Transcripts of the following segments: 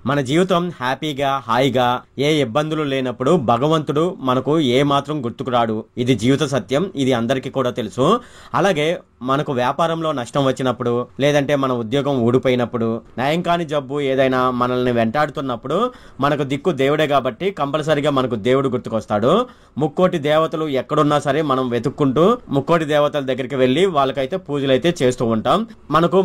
మన జీవితం హ్యాపీగా హాయిగా ఏ ఇబ్బందులు లేనప్పుడు భగవంతుడు మనకు ఏ మాత్రం గుర్తుకు రాడు. ఇది జీవిత సత్యం. ఇది అందరికీ కూడా తెలుసు. అలాగే మనకు వ్యాపారంలో నష్టం వచ్చినప్పుడు, లేదంటే మన ఉద్యోగం ఊడిపోయినప్పుడు, న్యాయం కాని జబ్బు ఏదైనా మనల్ని వెంటాడుతున్నప్పుడు మనకు దిక్కు దేవుడే కాబట్టి కంపల్సరిగా మనకు దేవుడు గుర్తుకొస్తాడు. ముక్కోటి దేవతలు ఎక్కడున్నా సరే మనం వెతుక్కుంటూ ముక్కోటి దేవతల దగ్గరికి వెళ్ళి వాళ్ళకైతే పూజలు అయితే చేస్తూ ఉంటాం.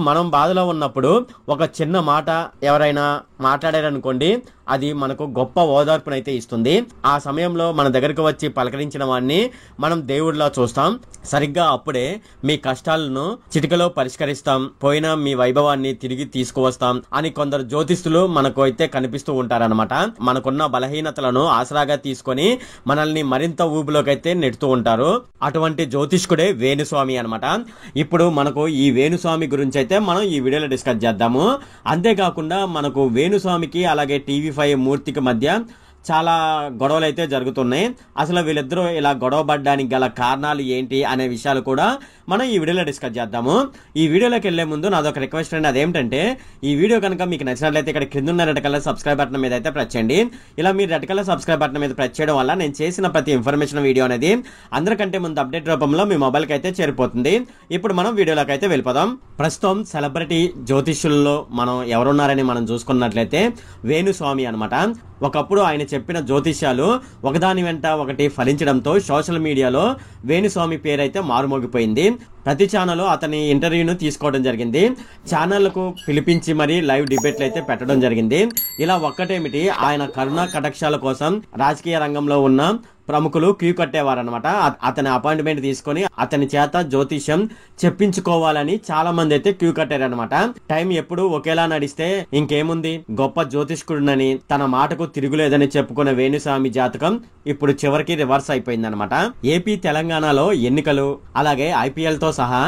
మనం బాధలో ఉన్నప్పుడు ఒక చిన్న మాట ఎవరైనా మాట్లాడారనుకోండి, అది మనకు గొప్ప ఓదార్పునైతే ఇస్తుంది. ఆ సమయంలో మన దగ్గరకు వచ్చి పలకరించిన వాడిని మనం దేవుడిలా చూస్తాం. సరిగ్గా అప్పుడే మీ కష్టాలను చిటికలో పరిష్కరిస్తాం, పోయిన మీ వైభవాన్ని తిరిగి తీసుకువస్తాం అని కొందరు జ్యోతిష్యులు మనకు అయితే కనిపిస్తూ ఉంటారనమాట. మనకున్న బలహీనతలను ఆసరాగా తీసుకొని మనల్ని మరింత ఊబిలోకి అయితే నెడుతూ ఉంటారు. అటువంటి జ్యోతిష్కుడే వేణుస్వామి అనమాట. ఇప్పుడు మనకు ఈ వేణుస్వామి గురించి అయితే మనం ఈ వీడియోలో డిస్కస్ చేద్దాము. అంతేకాకుండా మనకు వేణుస్వామికి అలాగే టీవీ5 మూర్తికి మధ్య చాలా గొడవలు అయితే జరుగుతున్నాయి. అసలు వీళ్ళిద్దరూ ఇలా గొడవ పడ్డానికి గల కారణాలు ఏంటి అనే విషయాలు కూడా మనం ఈ వీడియోలో డిస్కస్ చేద్దాము. ఈ వీడియోలోకి వెళ్లే ముందు నాదొక రిక్వెస్ట్ అండి. అదేంటంటే ఈ వీడియో కనుక మీకు నచ్చినట్లయితే ఇక్కడ కింద ఉన్న రెడ్ కలర్ సబ్స్క్రైబ్ బటన్ మీద అయితే ప్రెస్ చేయండి. ఇలా మీరు రెడ్ కలర్ సబ్స్క్రైబ్ బటన్ మీద ప్రెస్ చేయడం వల్ల నేను చేసిన ప్రతి ఇన్ఫర్మేషన్ వీడియో అనేది అందరికంటే ముందు అప్డేట్ రూపంలో మీ మొబైల్కి అయితే చేరిపోతుంది. ఇప్పుడు మనం వీడియోలోకి అయితే వెళ్ళిపోదాం. ప్రస్తుతం సెలబ్రిటీ జ్యోతిష్యుల్లో మనం ఎవరున్నారని మనం చూసుకున్నట్లయితే వేణుస్వామి అనమాట. ఒకప్పుడు ఆయన చెప్పిన జ్యోతిష్యాలు ఒకదాని వెంట ఒకటి ఫలించడంతో సోషల్ మీడియాలో వేణుస్వామి పేరైతే మారుమోగిపోయింది. ప్రతి ఛానల్ అతని ఇంటర్వ్యూను తీసుకోవడం జరిగింది. ఛానళ్లకు పిలిపించి మరీ లైవ్ డిబేట్లు అయితే పెట్టడం జరిగింది. ఇలా ఒక్కటేమిటి, ఆయన కరుణ కటాక్షాల కోసం రాజకీయ రంగంలో ఉన్న ప్రముఖులు క్యూ కట్టేవారనమాట. అతని అపాయింట్మెంట్ తీసుకొని అతని చేత జ్యోతిష్యం చెప్పించుకోవాలని చాలా మంది అయితే క్యూ కట్టారనమాట. టైం ఎప్పుడు ఒకేలా నడిస్తే ఇంకేముంది, గొప్ప జ్యోతిష్కుడునని తన మాటకు తిరుగులేదని చెప్పుకునే వేణుస్వామి జాతకం ఇప్పుడు చివరికి రివర్స్ అయిపోయిందనమాట. ఏపీ తెలంగాణలో ఎన్నికలు అలాగే ఐపీఎల్ తో సహా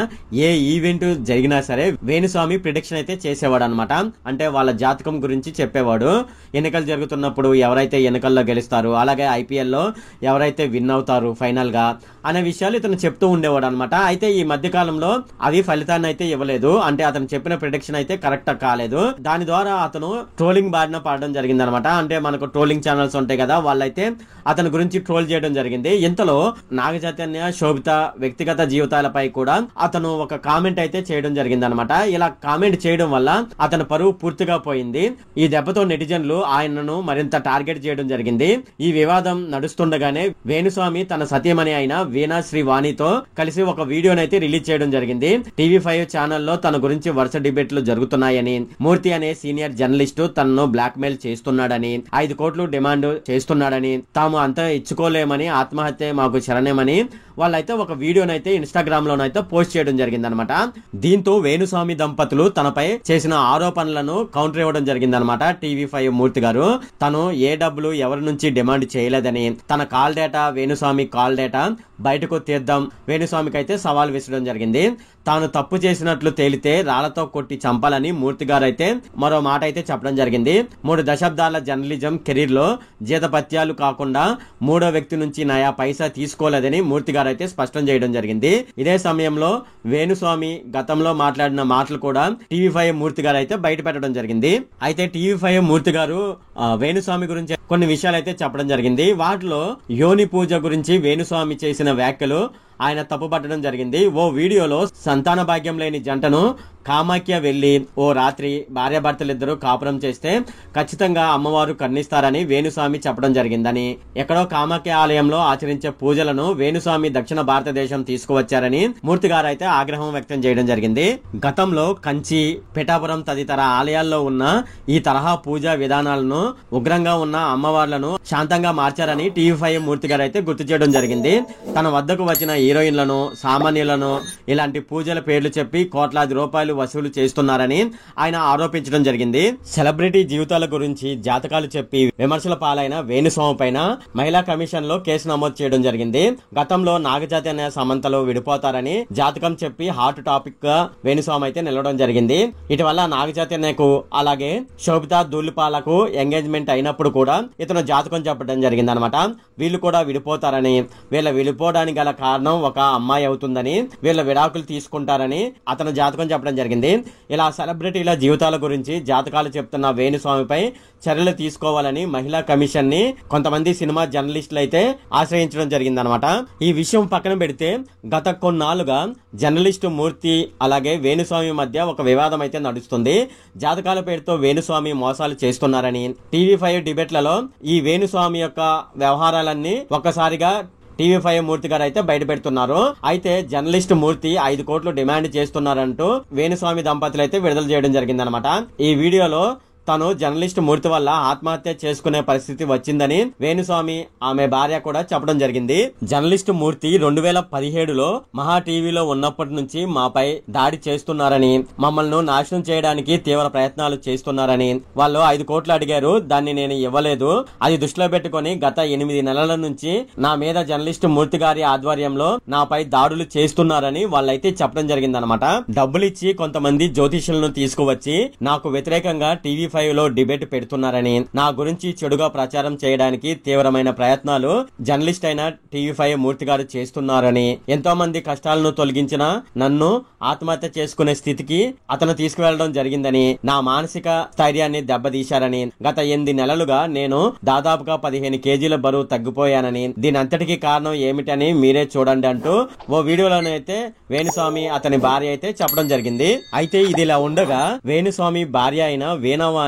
ఏ ఈవెంట్ జరిగినా సరే వేణుస్వామి ప్రిడిక్షన్ అయితే చేసేవాడు అనమాట. అంటే వాళ్ళ జాతకం గురించి చెప్పేవాడు. ఎన్నికలు జరుగుతున్నప్పుడు ఎవరైతే ఎన్నికల్లో గెలుస్తారు, అలాగే ఐపీఎల్ లో ఎవరైతే విన్ అవుతారు ఫైనల్ గా అనే విషయాలు ఇతను చెప్తూ ఉండేవాడు అనమాట. అయితే ఈ మధ్య కాలంలో అవి ఫలితాన్ని అయితే ఇవ్వలేదు. అంటే అతను చెప్పిన ప్రిడిక్షన్ అయితే కరెక్ట్ కాలేదు. దాని ద్వారా అతను ట్రోలింగ్ బారిన పడడం జరిగింది అనమాట. అంటే మనకు ట్రోలింగ్ ఛానల్స్ ఉంటాయి కదా, వాళ్ళైతే అతని గురించి ట్రోల్ చేయడం జరిగింది. ఇంతలో నాగ చైతన్య, శోభిత వ్యక్తిగత జీవితాలపై కూడా అతను ఒక కామెంట్ అయితే చేయడం జరిగింది అనమాట. ఇలా కామెంట్ చేయడం వల్ల అతని పరువు పూర్తిగా పోయింది. ఈ దెబ్బతో నెటిజన్లు ఆయనను మరింత టార్గెట్ చేయడం జరిగింది. ఈ వివాదం నడుస్తుండగానే వేణుస్వామి తన సతీమణి అయిన వీణా శ్రీవాణితో కలిసి ఒక వీడియోనైతే రిలీజ్ చేయడం జరిగింది. టీవీ5 ఛానల్లో తన గురించి వరుస డిబేట్లు జరుగుతున్నాయని, మూర్తి అనే సీనియర్ జర్నలిస్టు తనను బ్లాక్ మెయిల్ చేస్తున్నాడని, 5 కోట్లు డిమాండ్ చేస్తున్నాడని, తాము అంతా ఇచ్చుకోలేమని, ఆత్మహత్య మాకు శరణ్యమని వాళ్ళైతే ఒక వీడియోనైతే ఇన్స్టాగ్రామ్ లోనైతే పోస్ట్ చేయడం జరిగిందనమాట. దీంతో వేణుస్వామి దంపతులు తనపై చేసిన ఆరోపణలను కౌంటర్ ఇవ్వడం జరిగిందనమాట. టీవీ5 మూర్తి గారు తను ఏ డబ్బులు ఎవరి నుంచి డిమాండ్ చేయలేదని, తన call data, Venu Swamy call data బయటకు తీద్దాం వేణుస్వామికి అయితే సవాల్ విసరడం జరిగింది. తాను తప్పు చేసినట్లు తేలితే రాళ్లతో కొట్టి చంపాలని మూర్తి గారు అయితే మరో మాట అయితే చెప్పడం జరిగింది. 3 దశాబ్దాల జర్నలిజం కెరీర్ లో జీతపత్యాలు కాకుండా మూడో వ్యక్తి నుంచి నయా పైసా తీసుకోలేదని మూర్తి గారు అయితే స్పష్టం చేయడం జరిగింది. ఇదే సమయంలో వేణుస్వామి గతంలో మాట్లాడిన మాటలు కూడా టీవీ5 మూర్తి గారు అయితే బయట పెట్టడం జరిగింది. అయితే టీవీ5 మూర్తి గారు వేణుస్వామి గురించి కొన్ని విషయాలు అయితే చెప్పడం జరిగింది. వాటిలో యోని పూజ గురించి వేణుస్వామి చేసిన వ్యాఖ్యలు ఆయన తప్పుపట్టడం జరిగింది. ఓ వీడియోలో సంతాన భాగ్యం లేని జంటను కామాఖ్య వెళ్లి ఓ రాత్రి భార్యాభర్తలిద్దరూ కాపురం చేస్తే ఖచ్చితంగా అమ్మవారు కర్ణిస్తారని వేణుస్వామి చెప్పడం జరిగిందని, ఎక్కడో కామాఖ్య ఆలయంలో ఆచరించే పూజలను వేణుస్వామి దక్షిణ భారతదేశం తీసుకువచ్చారని మూర్తి గారు అయితే ఆగ్రహం వ్యక్తం చేయడం జరిగింది. గతంలో కంచి, పిఠాపురం తదితర ఆలయాల్లో ఉన్న ఈ తరహా పూజా విధానాలను, ఉగ్రంగా ఉన్న అమ్మవార్లను శాంతంగా మార్చారని టీవీ5 మూర్తి గారు అయితే గుర్తు చేయడం జరిగింది. తన వద్దకు వచ్చిన హీరోయిన్లను, సామాన్యులను ఇలాంటి పూజల పేర్లు చెప్పి కోట్లాది రూపాయలు వసూలు చేస్తున్నారని ఆయన ఆరోపించడం జరిగింది. సెలబ్రిటీ జీవితాల గురించి జాతకాలు చెప్పి విమర్శల పాలైన వేణుస్వామి పైన మహిళా కమిషన్ లో కేసు నమోదు చేయడం జరిగింది. గతంలో నాగచైతన్య, సమంతలు విడిపోతారని జాతకం చెప్పి హాట్ టాపిక్ గా వేణుస్వామి అయితే నిలవడం జరిగింది. ఇటీవల నాగచైతన్యకు అలాగే శోభిత ధూళిపాలకు ఎంగేజ్మెంట్ అయినప్పుడు కూడా ఇతను జాతకం చెప్పడం జరిగింది అనమాట. వీళ్ళు కూడా విడిపోతారని, వీళ్ళ విడిపోవడానికి గల కారణం ఒక అమ్మాయి అవుతుందని, వీళ్ళ విడాకులు తీసుకుంటారని అతను జాతకం చెప్పడం జరిగింది. ఇలా సెలబ్రిటీల జీవితాల గురించి జాతకాలు చెప్తున్న వేణుస్వామిపై చర్యలు తీసుకోవాలని మహిళా కమిషన్ ని కొంతమంది సినిమా జర్నలిస్టులు అయితే ఆశ్రయించడం జరిగిందనమాట. ఈ విషయం పక్కన పెడితే గత కొన్నాళ్లుగా జర్నలిస్టు మూర్తి అలాగే వేణుస్వామి మధ్య ఒక వివాదం అయితే నడుస్తుంది. జాతకాల పేరుతో వేణుస్వామి మోసాలు చేస్తున్నారని టీవీ5 డిబేట్లలో ఈ వేణుస్వామి యొక్క వ్యవహారాలన్నీ ఒక్కసారిగా టీవీ5 మూర్తి గారు అయితే బయట పెడుతున్నారు. అయితే జర్నలిస్ట్ మూర్తి 5 కోట్లు డిమాండ్ చేస్తున్నారంటూ వేణుస్వామి దంపతులు అయితే విడుదల చేయడం జరిగిందనమాట. ఈ వీడియోలో తను జర్నలిస్ట్ మూర్తి వల్ల ఆత్మహత్య చేసుకునే పరిస్థితి వచ్చిందని వేణుస్వామి ఆమె భార్య కూడా చెప్పడం జరిగింది. జర్నలిస్ట్ మూర్తి 2017లో మహా టీవీలో ఉన్నప్పటి నుంచి మాపై దాడి చేస్తున్నారని, మమ్మల్ని నాశనం చేయడానికి తీవ్ర ప్రయత్నాలు చేస్తున్నారని వాళ్ళు 5 కోట్లు అడిగారు. దాన్ని నేను ఇవ్వలేదు. అది దృష్టిలో పెట్టుకుని గత 8 నెలల నుంచి నా మీద జర్నలిస్ట్ మూర్తి గారి ఆధ్వర్యంలో నాపై దాడులు చేస్తున్నారని వాళ్ళైతే చెప్పడం జరిగిందనమాట. డబ్బులిచ్చి కొంతమంది జ్యోతిష్యులను తీసుకువచ్చి నాకు వ్యతిరేకంగా టీవీ5లో డిబేట్ పెడుతున్నారని, నా గురించి చెడుగా ప్రచారం చేయడానికి తీవ్రమైన ప్రయత్నాలు జర్నలిస్ట్ అయిన టీవీ5 మూర్తి గారు చేస్తున్నారని, ఎంతో మంది కష్టాలను తొలగించిన నన్ను ఆత్మహత్య చేసుకునే స్థితికి అతను తీసుకువెళ్లడం జరిగిందని, నా మానసిక స్థైర్యాన్ని దెబ్బతీశారని, గత 8 నెలలుగా నేను దాదాపుగా 15 కేజీల బరువు తగ్గిపోయానని, దీని అంతటికీ కారణం ఏమిటని మీరే చూడండి అంటూ ఓ వీడియోలోనైతే వేణుస్వామి అతని భార్య అయితే చెప్పడం జరిగింది. అయితే ఇది ఇలా ఉండగా వేణుస్వామి భార్య అయిన వేణవాణి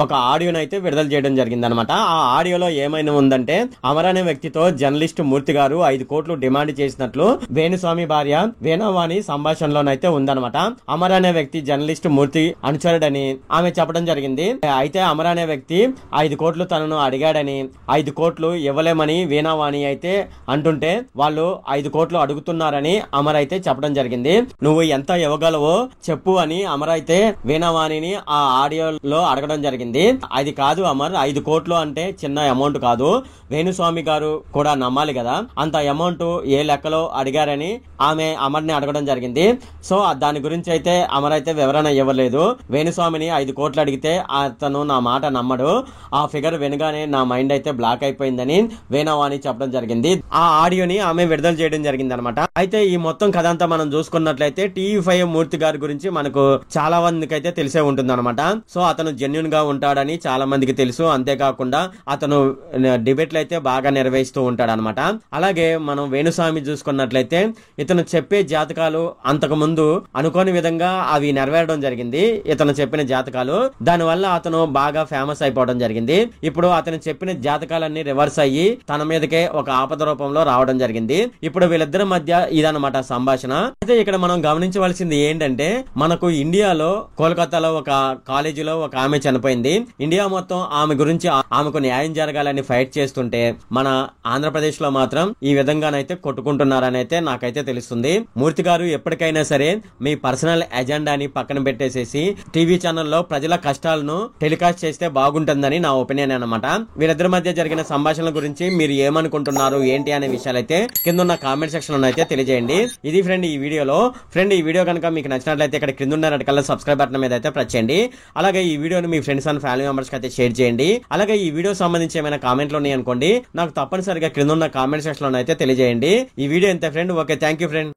ఒక ఆడియోను అయితే విడుదల చేయడం జరిగింది అనమాట. ఆ ఆడియోలో ఏమైనా ఉందంటే, అమర్ అనే వ్యక్తితో జర్నలిస్ట్ మూర్తి గారు 5 కోట్లు డిమాండ్ చేసినట్లు వేణుస్వామి భార్య వేణవాణి సంభాషణలోనైతే ఉందన్నమాట. అమర్ అనే వ్యక్తి జర్నలిస్ట్ మూర్తి అనుచరుడని ఆమె చెప్పడం జరిగింది. అయితే అమర్ అనే వ్యక్తి 5 కోట్లు తనను అడిగాడని, 5 కోట్లు ఇవ్వలేమని వేణవాణి అయితే అంటుంటే వాళ్ళు 5 కోట్లు అడుగుతున్నారని అమర్ అయితే చెప్పడం జరిగింది. నువ్వు ఎంత ఇవ్వగలవో చెప్పు అని అమర్ అయితే వేణవాణిని ఆ ఆడియోలో అడగడం జరిగింది. అది కాదు అమర్, 5 కోట్లు అంటే చిన్న అమౌంట్ కాదు, వేణుస్వామి గారు కూడా నమ్మాలి కదా, అంత అమౌంట్ ఏ లెక్కలో అడిగారని ఆమె అమర్ని అడగడం జరిగింది. సో దాని గురించి అయితే అమర్ అయితే వివరణ ఇవ్వలేదు. వేణుస్వామిని 5 కోట్లు అడిగితే అతను నా మాట నమ్మడు. ఆ ఫిగర్ వినగానే నా మైండ్ అయితే బ్లాక్ అయిపోయిందని వేణవాణి చెప్పడం జరిగింది. ఆ ఆడియోని ఆమె విడుదల చేయడం జరిగింది అనమాట. అయితే ఈ మొత్తం కథ అంతా మనం చూసుకున్నట్లయితే టీవీ5 మూర్తి గారి గురించి మనకు చాలా మందికి అయితే తెలిసే ఉంటుంది అనమాట. సో అతను జెన్యున్ గా ఉంటాడని చాలా మందికి తెలుసు. అంతేకాకుండా అతను డిబేట్లు అయితే బాగా నిర్వహిస్తూ ఉంటాడు అనమాట. అలాగే మనం వేణుస్వామి చూసుకున్నట్లయితే ఇతను చెప్పే జాతకాలు అంతకు ముందు అనుకోని విధంగా అవి నెరవేరడం జరిగింది. ఇతను చెప్పిన జాతకాలు దానివల్ల అతను బాగా ఫేమస్ అయిపోవడం జరిగింది. ఇప్పుడు అతను చెప్పిన జాతకాలన్నీ రివర్స్ అయ్యి తన మీదకే ఒక ఆపద రూపంలో రావడం జరిగింది. ఇప్పుడు వీళ్ళిద్దరి మధ్య ఇదన్నమాట సంభాషణ. అయితే ఇక్కడ మనం గమనించవలసింది ఏంటంటే, మనకు ఇండియాలో కోల్కతాలో ఒక కాలేజీలో ఒక ఆమె చనిపోయింది. ఇండియా మొత్తం ఆమె గురించి ఆమెకు న్యాయం జరగాలని ఫైట్ చేస్తుంటే మన ఆంధ్రప్రదేశ్ లో మాత్రం ఈ విధంగానైతే కొట్టుకుంటున్నారని అయితే నాకైతే తెలుస్తుంది. మూర్తి గారు ఎప్పటికైనా సరే మీ పర్సనల్ ఎజెండాని పక్కన పెట్టేసేసి టీవీ ఛానల్లో ప్రజల కష్టాలను టెలికాస్ట్ చేస్తే బాగుంటుందని నా ఒపీనియన్ అన్నమాట. వీరిద్దరి మధ్య జరిగిన సంభాషణల గురించి మీరు ఏమనుకుంటున్నారు ఏంటి అనే విషయాలైతే కింద ఉన్న కామెంట్ సెక్షన్ లో అయితే తెలియజేయండి. ఇది ఫ్రెండ్ ఈ వీడియోలో. ఫ్రెండ్ ఈ వీడియో కనుక మీకు నచ్చినట్లయితే ఇక్కడ కింద ఉన్న రెడ్ కలర్ సబ్స్క్రైబ్ బటన్ మీద అయితే ప్రెస్ చేయండి. అలాగే ఈ వీడియోని మీ ఫ్రెండ్స్ అండ్ ఫ్యామిలీ మెంబర్స్ కి అయితే షేర్ చేయండి. అలాగే ఈ వీడియో సంబంధించి ఏమైనా కామెంట్లు ఉన్నాయి అనుకోండి, నాకు తప్పనిసరిగా క్రింద ఉన్న కామెంట్ సెక్షన్ లో అయితే తెలియజేయండి. ఈ వీడియో ఎంత friend. Okay, thank you friend.